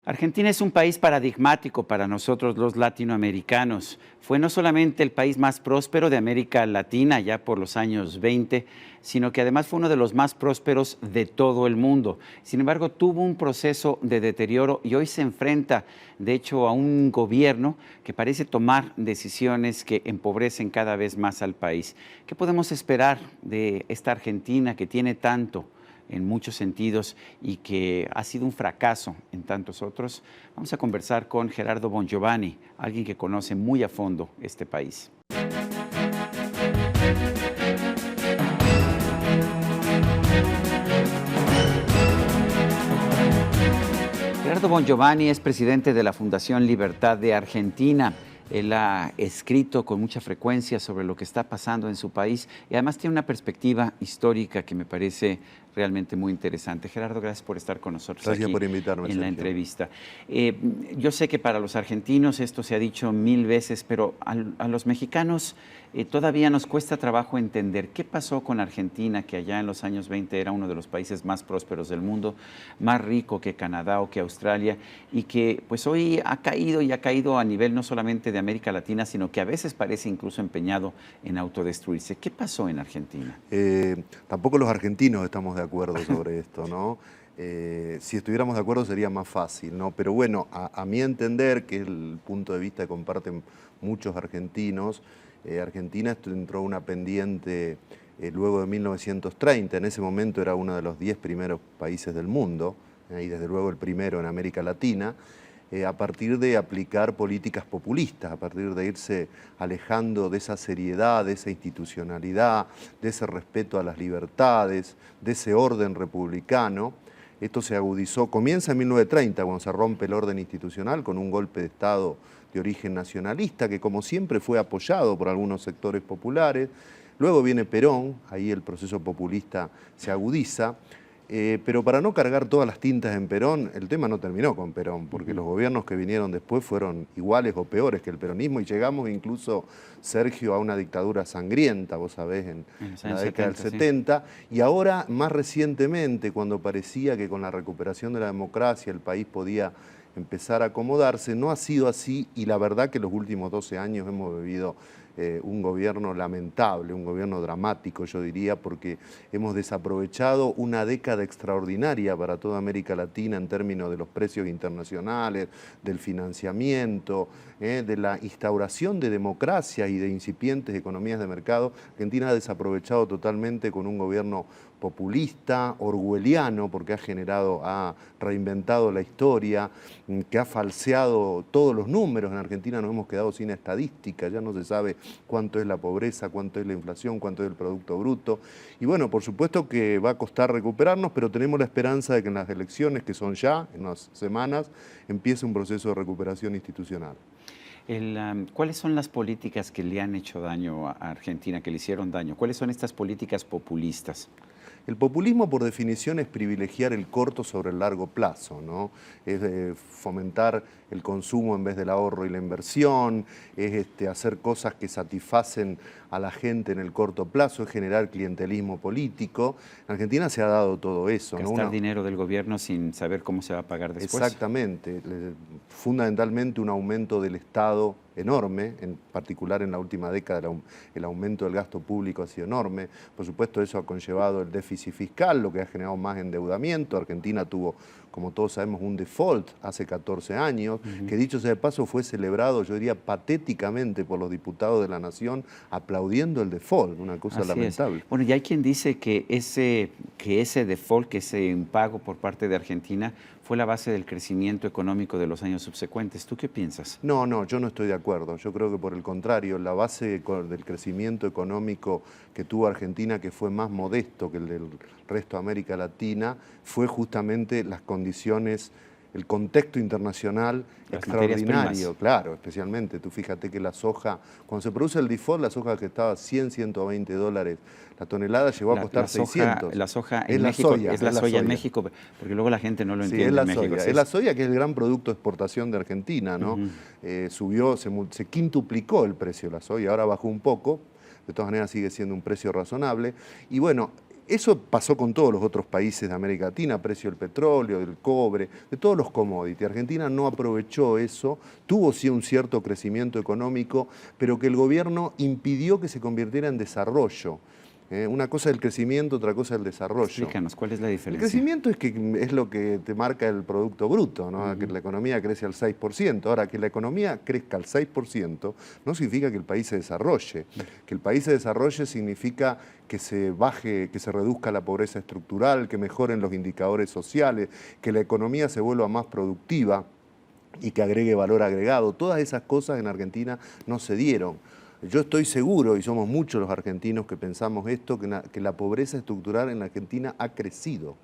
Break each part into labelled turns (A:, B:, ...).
A: Argentina es un país paradigmático para nosotros los latinoamericanos. Fue no solamente el país más próspero de América Latina ya por los años 20, sino que además fue uno de los más prósperos de todo el mundo. Sin embargo, tuvo un proceso de deterioro y hoy se enfrenta, de hecho, a un gobierno que parece tomar decisiones que empobrecen cada vez más al país. ¿Qué podemos esperar de esta Argentina que tiene tanto en muchos sentidos y que ha sido un fracaso en tantos otros? Vamos a conversar con Gerardo Bongiovanni, alguien que conoce muy a fondo este país. Gerardo Bongiovanni es presidente de la Fundación Libertad de Argentina. Él ha escrito con mucha frecuencia sobre lo que está pasando en su país y además tiene una perspectiva histórica que me parece realmente muy interesante. Gerardo, gracias por estar con nosotros.
B: Gracias
A: aquí
B: por invitarme,
A: en la
B: Sergio.
A: entrevista. Yo sé que para los argentinos esto se ha dicho mil veces, pero a los mexicanos todavía nos cuesta trabajo entender qué pasó con Argentina, que allá en los años 20 era uno de los países más prósperos del mundo, más rico que Canadá o que Australia, y que pues hoy ha caído y ha caído a nivel no solamente de América Latina, sino que a veces parece incluso empeñado en autodestruirse. ¿Qué pasó en Argentina?
B: Tampoco los argentinos estamos de acuerdo sobre esto, ¿no? Si estuviéramos de acuerdo sería más fácil, ¿no? Pero bueno, a mi entender, que es el punto de vista que comparten muchos argentinos, Argentina entró una pendiente luego de 1930. En ese momento era uno de los 10 primeros países del mundo, y desde luego el primero en América Latina, a partir de aplicar políticas populistas, a partir de irse alejando de esa seriedad, de esa institucionalidad, de ese respeto a las libertades, de ese orden republicano. Esto se agudizó, comienza en 1930, cuando se rompe el orden institucional con un golpe de Estado de origen nacionalista, que como siempre fue apoyado por algunos sectores populares. Luego viene Perón, ahí el proceso populista se agudiza. Pero para no cargar todas las tintas en Perón, el tema no terminó con Perón, porque los gobiernos que vinieron después fueron iguales o peores que el peronismo, y llegamos incluso, Sergio, a una dictadura sangrienta, vos sabés, en la década del 70, sí. Y ahora, más recientemente, cuando parecía que con la recuperación de la democracia el país podía empezar a acomodarse, no ha sido así, y la verdad que los últimos 12 años hemos vivido un gobierno lamentable, un gobierno dramático, yo diría, porque hemos desaprovechado una década extraordinaria para toda América Latina en términos de los precios internacionales, del financiamiento, de la instauración de democracia y de incipientes economías de mercado. Argentina ha desaprovechado totalmente con un gobierno populista, orwelliano, porque ha reinventado la historia, que ha falseado todos los números. En Argentina nos hemos quedado sin estadística, ya no se sabe cuánto es la pobreza, cuánto es la inflación, cuánto es el Producto Bruto. Y bueno, por supuesto que va a costar recuperarnos, pero tenemos la esperanza de que en las elecciones, que son ya, en unas semanas, empiece un proceso de recuperación institucional.
A: ¿Cuáles son las políticas que le han hecho daño a Argentina, que le hicieron daño? ¿Cuáles son estas políticas populistas?
B: El populismo, por definición, es privilegiar el corto sobre el largo plazo, ¿no? Es fomentar el consumo en vez del ahorro y la inversión, es hacer cosas que satisfacen a la gente en el corto plazo, es generar clientelismo político. En Argentina se ha dado todo eso,
A: Gastar
B: ¿no?
A: dinero del gobierno sin saber cómo se va a pagar después.
B: Exactamente. Fundamentalmente un aumento del Estado enorme, en particular en la última década el aumento del gasto público ha sido enorme. Por supuesto, eso ha conllevado el déficit fiscal, lo que ha generado más endeudamiento. Argentina tuvo, como todos sabemos, un default hace 14 años, que dicho sea de paso fue celebrado, yo diría, patéticamente por los diputados de la Nación, aplaudiendo el default, una cosa lamentable.
A: Bueno, y hay quien dice que ese default, que ese impago por parte de Argentina fue la base del crecimiento económico de los años subsecuentes. ¿Tú qué piensas?
B: No, yo no estoy de acuerdo. Yo creo que por el contrario, la base del crecimiento económico que tuvo Argentina, que fue más modesto que el del resto de América Latina, fue justamente las condiciones, el contexto internacional extraordinario, claro, especialmente. Tú fíjate que la soja, cuando se produce el default, la soja que estaba a 100, 120 dólares la tonelada llegó a costar 600.
A: La soja en México, es la soya en México, porque luego la gente no lo entiende.
B: Es la
A: en México.
B: soya. Es la soya, que es el gran producto de exportación de Argentina, ¿no? Subió, se quintuplicó el precio de la soya, ahora bajó un poco, de todas maneras sigue siendo un precio razonable. Y bueno, Eso pasó con todos los otros países de América Latina, precio del petróleo, del cobre, de todos los commodities. Argentina no aprovechó eso, tuvo sí un cierto crecimiento económico, pero que el gobierno impidió que se convirtiera en desarrollo. Una cosa es el crecimiento, otra cosa es el desarrollo.
A: Explícanos, ¿cuál es la
B: El
A: diferencia?
B: crecimiento es lo que te marca el Producto Bruto, ¿no? Que la economía crece al 6%. Ahora, que la economía crezca al 6% no significa que el país se desarrolle. Que el país se desarrolle significa que se baje, que se reduzca la pobreza estructural, que mejoren los indicadores sociales, que la economía se vuelva más productiva y que agregue valor agregado. Todas esas cosas en Argentina no se dieron. Yo estoy seguro, y somos muchos los argentinos que pensamos esto, que la pobreza estructural en la Argentina ha crecido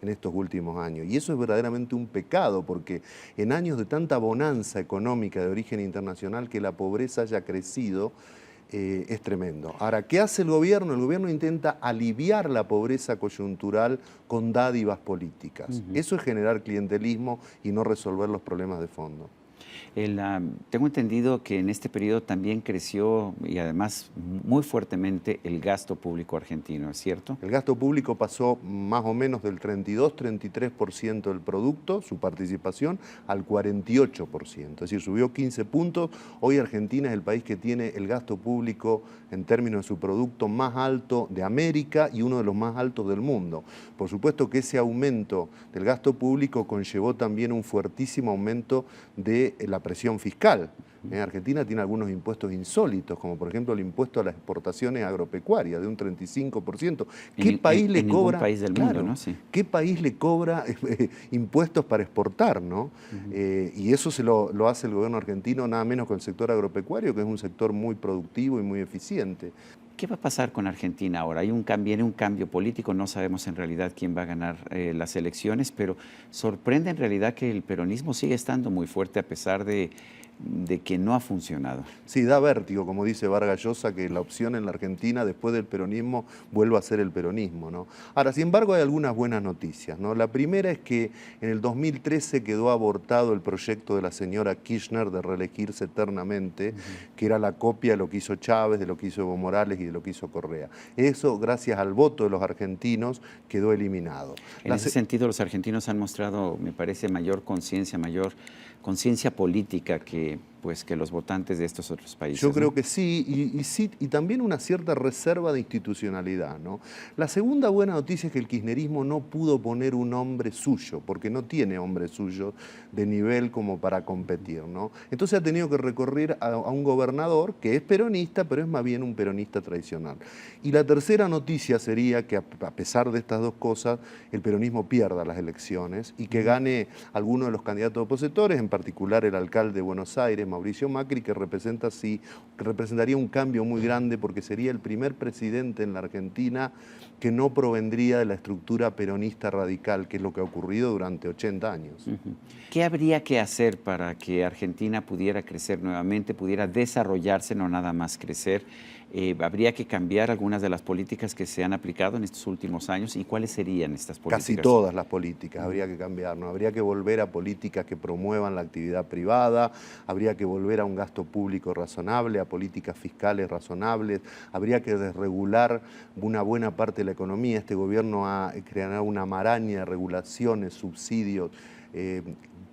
B: en estos últimos años. Y eso es verdaderamente un pecado, porque en años de tanta bonanza económica de origen internacional, que la pobreza haya crecido es tremendo. Ahora, ¿qué hace el gobierno? El gobierno intenta aliviar la pobreza coyuntural con dádivas políticas. Eso es generar clientelismo y no resolver los problemas de fondo.
A: Tengo entendido que en este periodo también creció y además muy fuertemente el gasto público argentino, ¿es cierto?
B: El gasto público pasó más o menos del 32-33% del producto, su participación, al 48%. Es decir, subió 15 puntos. Hoy Argentina es el país que tiene el gasto público en términos de su producto más alto de América y uno de los más altos del mundo. Por supuesto que ese aumento del gasto público conllevó también un fuertísimo aumento de la presión fiscal. Argentina tiene algunos impuestos insólitos, como por ejemplo el impuesto a las exportaciones agropecuarias de un 35%. ¿Qué país le cobra?
A: Ningún país del mundo, ¿no? Sí.
B: ¿Qué país le cobra impuestos para exportar, ¿no? Y eso se lo hace el gobierno argentino nada menos con el sector agropecuario, que es un sector muy productivo y muy eficiente.
A: ¿Qué va a pasar con Argentina ahora? Viene un cambio político, no sabemos en realidad quién va a ganar las elecciones, pero sorprende en realidad que el peronismo sigue estando muy fuerte a pesar de que no ha funcionado.
B: Sí, da vértigo, como dice Vargas Llosa, que la opción en la Argentina después del peronismo vuelva a ser el peronismo, ¿no? Ahora, sin embargo, hay algunas buenas noticias, ¿no? La primera es que en el 2013 quedó abortado el proyecto de la señora Kirchner de reelegirse eternamente, que era la copia de lo que hizo Chávez, de lo que hizo Evo Morales y de lo que hizo Correa. Eso, gracias al voto de los argentinos, quedó eliminado.
A: En ese sentido, los argentinos han mostrado, me parece, mayor conciencia política que los votantes de estos otros países.
B: Yo creo que sí, y también una cierta reserva de institucionalidad, ¿no? La segunda buena noticia es que el kirchnerismo no pudo poner un hombre suyo, porque no tiene hombre suyo de nivel como para competir, ¿no? Entonces ha tenido que recurrir a un gobernador que es peronista, pero es más bien un peronista tradicional. Y la tercera noticia sería que a pesar de estas dos cosas, el peronismo pierda las elecciones y que gane alguno de los candidatos opositores, en particular el alcalde de Buenos Aires, Mauricio Macri, que representaría un cambio muy grande porque sería el primer presidente en la Argentina que no provendría de la estructura peronista radical, que es lo que ha ocurrido durante 80 años.
A: ¿Qué habría que hacer para que Argentina pudiera crecer nuevamente, pudiera desarrollarse, no nada más crecer? ¿Habría que cambiar algunas de las políticas que se han aplicado en estos últimos años? ¿Y cuáles serían estas políticas?
B: Casi todas las políticas habría que cambiar, ¿no? Habría que volver a políticas que promuevan la actividad privada, habría que volver a un gasto público razonable, a políticas fiscales razonables, habría que desregular una buena parte de la economía. Este gobierno ha creado una maraña de regulaciones, subsidios,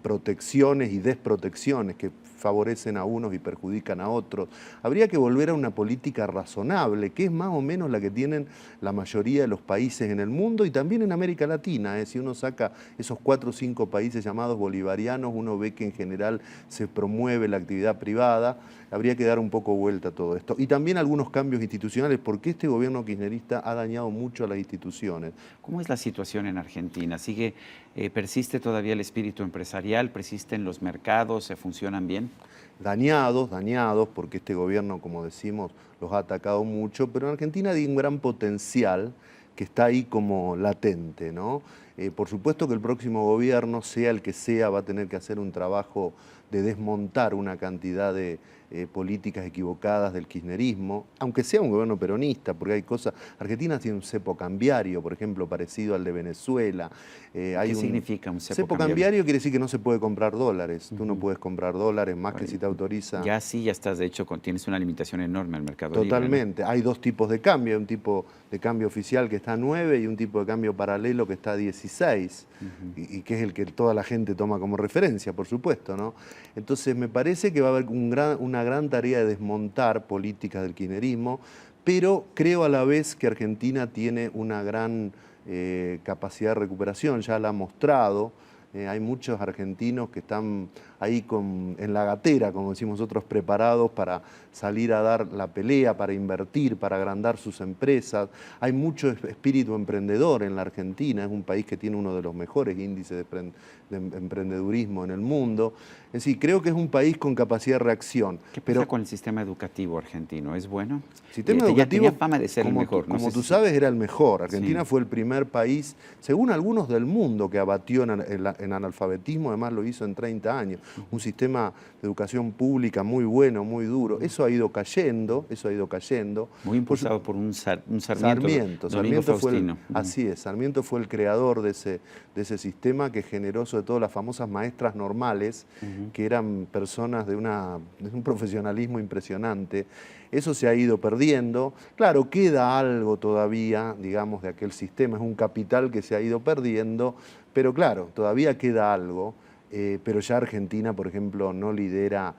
B: protecciones y desprotecciones que favorecen a unos y perjudican a otros. Habría que volver a una política razonable, que es más o menos la que tienen la mayoría de los países en el mundo y también en América Latina. Si uno saca esos 4 o 5 países llamados bolivarianos, uno ve que en general se promueve la actividad privada. Habría que dar un poco vuelta a todo esto. Y también algunos cambios institucionales, porque este gobierno kirchnerista ha dañado mucho a las instituciones.
A: ¿Cómo es la situación en Argentina? ¿Persiste todavía el espíritu empresarial? ¿Persisten los mercados? ¿Se funcionan bien?
B: Dañados, porque este gobierno, como decimos, los ha atacado mucho, pero en Argentina hay un gran potencial que está ahí como latente, ¿no? Por supuesto que el próximo gobierno, sea el que sea, va a tener que hacer un trabajo de desmontar una cantidad de políticas equivocadas del kirchnerismo, aunque sea un gobierno peronista, porque hay cosas... Argentina tiene un cepo cambiario, por ejemplo, parecido al de Venezuela.
A: ¿Qué significa un cepo
B: cepo
A: cambiario?
B: cambiario? Quiere decir que no se puede comprar dólares. Tú no puedes comprar dólares más que si te autoriza...
A: Ya sí, ya estás, de hecho, tienes una limitación enorme al mercado libre, ¿no?
B: Totalmente. Hay dos tipos de cambio. Hay un tipo de cambio oficial que está a 9 y un tipo de cambio paralelo que está a 16, y que es el que toda la gente toma como referencia, por supuesto, ¿no? Entonces me parece que va a haber una gran tarea de desmontar políticas del kirchnerismo, pero creo a la vez que Argentina tiene una gran capacidad de recuperación, ya la ha mostrado. Hay muchos argentinos que están ahí en la gatera, como decimos nosotros, preparados para salir a dar la pelea, para invertir, para agrandar sus empresas. Hay mucho espíritu emprendedor en la Argentina, es un país que tiene uno de los mejores índices de emprendedurismo en el mundo. Es decir, creo que es un país con capacidad de reacción.
A: ¿Qué pasa con el sistema educativo argentino? ¿Es bueno?
B: El sistema educativo,
A: tenía fama de ser el mejor.
B: Como tú sabes, era el mejor. Argentina fue el primer país, según algunos del mundo, que abatió en analfabetismo, además lo hizo en 30 años. Un sistema de educación pública muy bueno, muy duro. Eso ha ido cayendo,
A: Muy impulsado por un Sarmiento.
B: Sarmiento fue así es, Sarmiento fue el creador de ese sistema que generó sobre todo las famosas maestras normales, que eran personas de un profesionalismo impresionante. Eso se ha ido perdiendo. Claro, queda algo todavía, digamos, de aquel sistema. Es un capital que se ha ido perdiendo, pero claro, todavía queda algo. Pero ya Argentina, por ejemplo, no lidera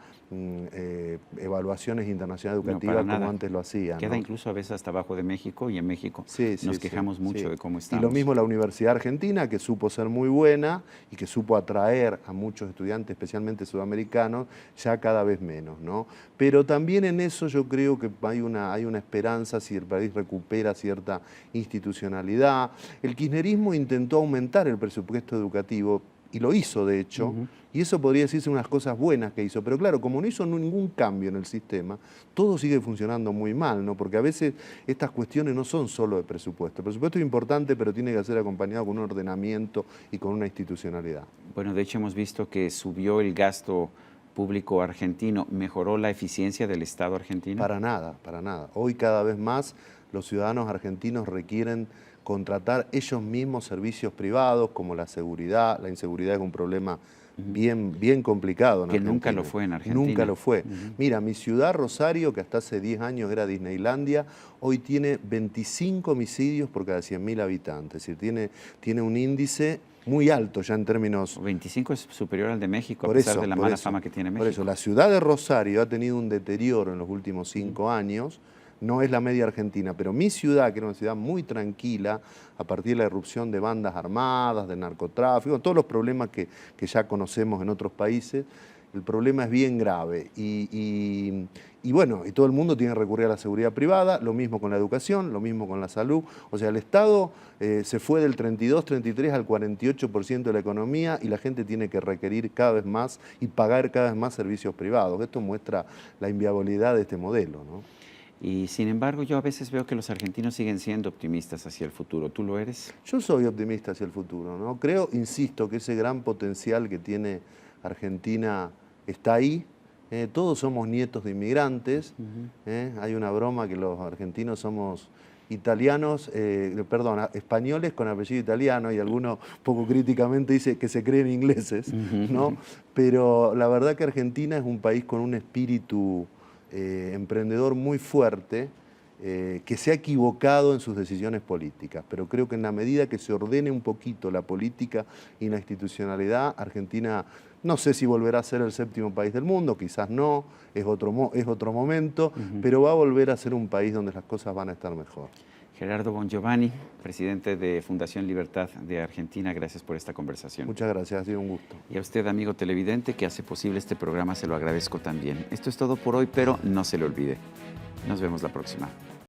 B: evaluaciones internacionales educativas como antes lo hacía.
A: Queda
B: ¿no?
A: incluso a veces hasta abajo de México, y en México nos quejamos mucho de cómo estamos.
B: Y lo mismo la Universidad Argentina, que supo ser muy buena y que supo atraer a muchos estudiantes, especialmente sudamericanos, ya cada vez menos, ¿no? Pero también en eso yo creo que hay una esperanza si el país recupera cierta institucionalidad. El kirchnerismo intentó aumentar el presupuesto educativo, y lo hizo, de hecho, y eso podría decirse unas cosas buenas que hizo. Pero claro, como no hizo ningún cambio en el sistema, todo sigue funcionando muy mal, ¿no? Porque a veces estas cuestiones no son solo de presupuesto. El presupuesto es importante, pero tiene que ser acompañado con un ordenamiento y con una institucionalidad.
A: Bueno, de hecho hemos visto que subió el gasto público argentino. ¿Mejoró la eficiencia del Estado argentino?
B: Para nada, para nada. Hoy cada vez más los ciudadanos argentinos requieren contratar ellos mismos servicios privados como la seguridad. La inseguridad es un problema bien complicado en Argentina.
A: Nunca lo fue en Argentina.
B: Nunca lo fue. Mira, mi ciudad, Rosario, que hasta hace 10 años era Disneylandia, hoy tiene 25 homicidios por cada 100.000 habitantes. Es decir, tiene un índice muy alto ya en términos...
A: 25 es superior al de México, a pesar de la mala fama que tiene México.
B: Por eso, la ciudad de Rosario ha tenido un deterioro en los últimos 5 años. No es la media argentina, pero mi ciudad, que era una ciudad muy tranquila, a partir de la irrupción de bandas armadas, de narcotráfico, todos los problemas que ya conocemos en otros países, el problema es bien grave. Y bueno, y todo el mundo tiene que recurrir a la seguridad privada, lo mismo con la educación, lo mismo con la salud. O sea, el Estado se fue del 32, 33 al 48% de la economía, y la gente tiene que requerir cada vez más y pagar cada vez más servicios privados. Esto muestra la inviabilidad de este modelo, ¿no?
A: Y sin embargo, yo a veces veo que los argentinos siguen siendo optimistas hacia el futuro. ¿Tú lo eres?
B: Yo soy optimista hacia el futuro, ¿no? Creo, insisto, que ese gran potencial que tiene Argentina está ahí. Todos somos nietos de inmigrantes. Hay una broma que los argentinos somos españoles con apellido italiano, y algunos poco críticamente dice que se creen ingleses, ¿no? Pero la verdad que Argentina es un país con un espíritu emprendedor muy fuerte, que se ha equivocado en sus decisiones políticas, pero creo que en la medida que se ordene un poquito la política y la institucionalidad, Argentina, no sé si volverá a ser el 7º país del mundo, quizás no, es otro momento, pero va a volver a ser un país donde las cosas van a estar mejor.
A: Gerardo Bongiovanni, presidente de Fundación Libertad de Argentina, gracias por esta conversación.
B: Muchas gracias, ha sido un gusto.
A: Y a usted, amigo televidente, que hace posible este programa, se lo agradezco también. Esto es todo por hoy, pero no se le olvide. Nos vemos la próxima.